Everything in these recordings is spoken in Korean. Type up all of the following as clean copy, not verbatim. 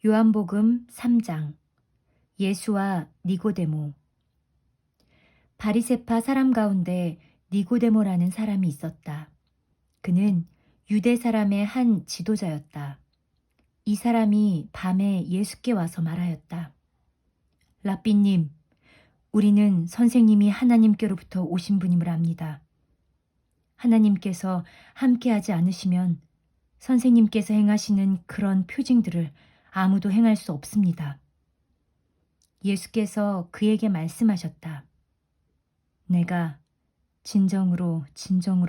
요한복음 3장. 예수와 니고데모. 바리새파 사람 가운데 니고데모라는 사람이 있었다. 그는 유대 사람의 한 지도자였다. 이 사람이 밤에 예수께 와서 말하였다. 라삐님, 우리는 선생님이 하나님께로부터 오신 분임을 압니다. 하나님께서 함께하지 않으시면 선생님께서 행하시는 그런 표징들을 아무도 행할 수 없습니다. 예수께서 그에게 말씀하셨다. 내가 진정으로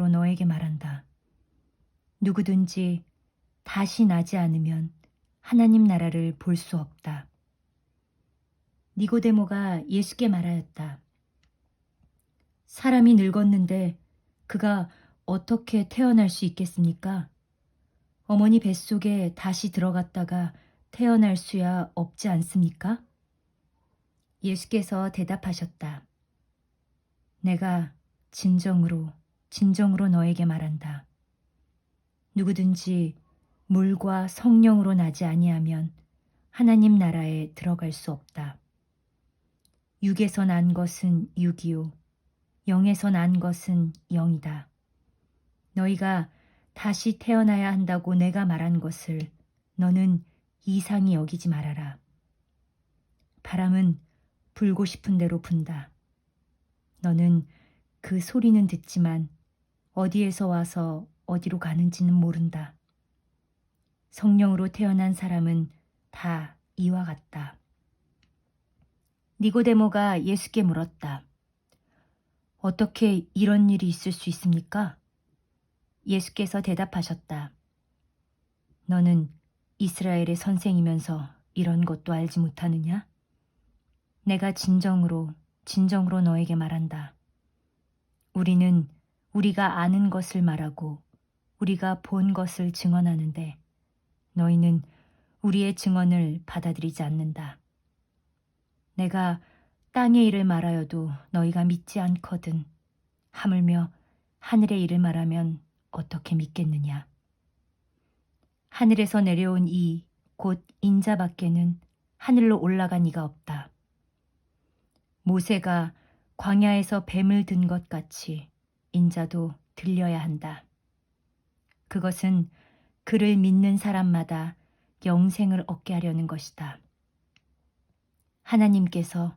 너에게 말한다. 누구든지 다시 나지 않으면 하나님 나라를 볼 수 없다. 니고데모가 예수께 말하였다. 사람이 늙었는데 그가 어떻게 태어날 수 있겠습니까? 어머니 뱃속에 다시 들어갔다가 태어날 수야 없지 않습니까? 예수께서 대답하셨다. 내가 진정으로 너에게 말한다. 누구든지 물과 성령으로 나지 아니하면 하나님 나라에 들어갈 수 없다. 육에서 난 것은 육이요 영에서 난 것은 영이다. 너희가 다시 태어나야 한다고 내가 말한 것을 너는 이상히 여기지 말아라. 바람은 불고 싶은 대로 분다. 너는 그 소리는 듣지만 어디에서 와서 어디로 가는지는 모른다. 성령으로 태어난 사람은 다 이와 같다. 니고데모가 예수께 물었다. 어떻게 이런 일이 있을 수 있습니까? 예수께서 대답하셨다. 너는 이스라엘의 선생이면서 이런 것도 알지 못하느냐? 내가 진정으로 너에게 말한다. 우리는 우리가 아는 것을 말하고 우리가 본 것을 증언하는데 너희는 우리의 증언을 받아들이지 않는다. 내가 땅의 일을 말하여도 너희가 믿지 않거든. 하물며 하늘의 일을 말하면 어떻게 믿겠느냐. 하늘에서 내려온 이 곧 인자밖에는 하늘로 올라간 이가 없다. 모세가 광야에서 뱀을 든 것 같이 인자도 들려야 한다. 그것은 그를 믿는 사람마다 영생을 얻게 하려는 것이다. 하나님께서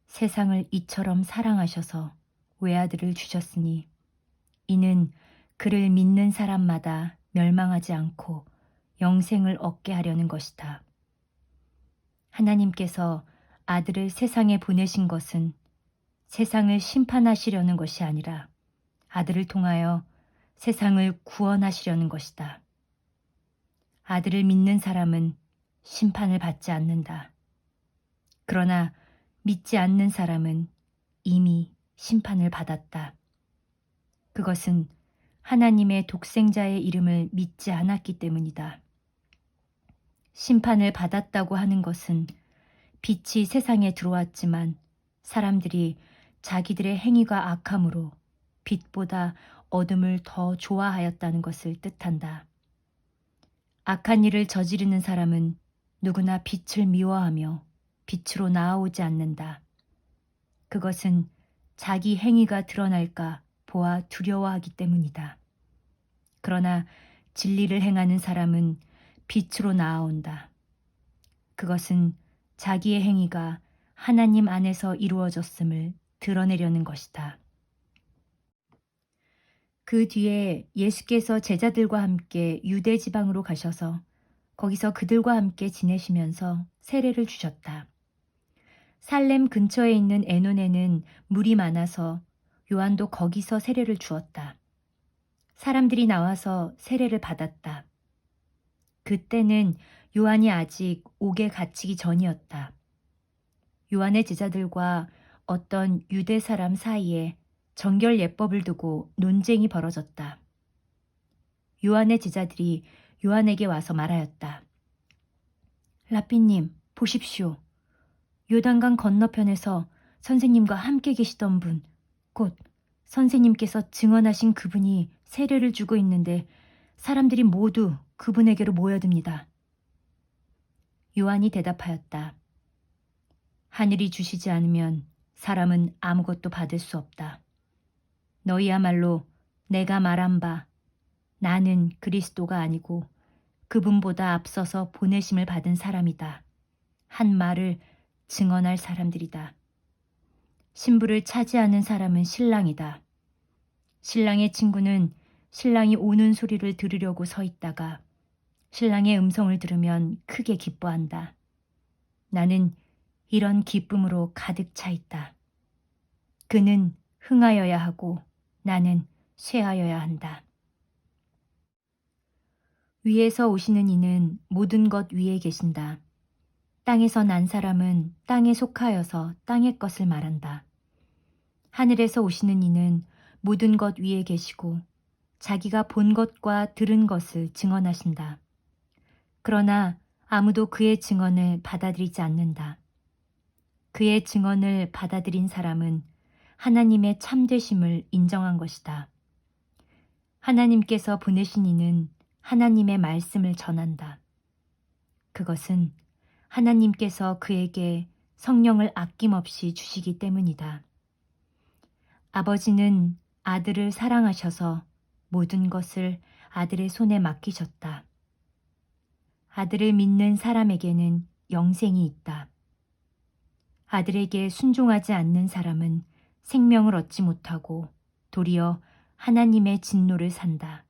세상을 이처럼 사랑하셔서 외아들을 주셨으니 이는 그를 믿는 사람마다 멸망하지 않고 영생을 얻게 하려는 것이다. 하나님께서 아들을 세상에 보내신 것은 세상을 심판하시려는 것이 아니라 아들을 통하여 세상을 구원하시려는 것이다. 아들을 믿는 사람은 심판을 받지 않는다. 그러나 믿지 않는 사람은 이미 심판을 받았다. 그것은 하나님의 독생자의 이름을 믿지 않았기 때문이다. 심판을 받았다고 하는 것은 빛이 세상에 들어왔지만 사람들이 자기들의 행위가 악함으로 빛보다 어둠을 더 좋아하였다는 것을 뜻한다. 악한 일을 저지르는 사람은 누구나 빛을 미워하며 빛으로 나아오지 않는다. 그것은 자기 행위가 드러날까 보아 두려워하기 때문이다. 그러나 진리를 행하는 사람은 빛으로 나아온다. 그것은 자기의 행위가 하나님 안에서 이루어졌음을 드러내려는 것이다. 그 뒤에 예수께서 제자들과 함께 유대 지방으로 가셔서 거기서 그들과 함께 지내시면서 세례를 주셨다. 살렘 근처에 있는 에논에는 물이 많아서 요한도 거기서 세례를 주었다. 사람들이 나와서 세례를 받았다. 그때는 요한이 아직 옥에 갇히기 전이었다. 요한의 제자들과 어떤 유대 사람 사이에 정결 예법을 두고 논쟁이 벌어졌다. 요한의 제자들이 요한에게 와서 말하였다. 라삐님, 보십시오. 요단강 건너편에서 선생님과 함께 계시던 분, 곧 선생님께서 증언하신 그분이 세례를 주고 있는데 사람들이 모두 그분에게로 모여듭니다. 요한이 대답하였다. 하늘이 주시지 않으면 사람은 아무것도 받을 수 없다. 너희야말로 내가 말한 바 나는 그리스도가 아니고 그분보다 앞서서 보내심을 받은 사람이다. 한 말을 증언할 사람들이다. 신부를 차지하는 사람은 신랑이다. 신랑의 친구는 신랑이 오는 소리를 들으려고 서 있다가 신랑의 음성을 들으면 크게 기뻐한다. 나는 이런 기쁨으로 가득 차 있다. 그는 흥하여야 하고 나는 쇠하여야 한다. 위에서 오시는 이는 모든 것 위에 계신다. 땅에서 난 사람은 땅에 속하여서 땅의 것을 말한다. 하늘에서 오시는 이는 모든 것 위에 계시고 자기가 본 것과 들은 것을 증언하신다. 그러나 아무도 그의 증언을 받아들이지 않는다. 그의 증언을 받아들인 사람은 하나님의 참되심을 인정한 것이다. 하나님께서 보내신 이는 하나님의 말씀을 전한다. 그것은 하나님께서 그에게 성령을 아낌없이 주시기 때문이다. 아버지는 아들을 사랑하셔서 모든 것을 아들의 손에 맡기셨다. 아들을 믿는 사람에게는 영생이 있다. 아들에게 순종하지 않는 사람은 생명을 얻지 못하고 도리어 하나님의 진노를 산다.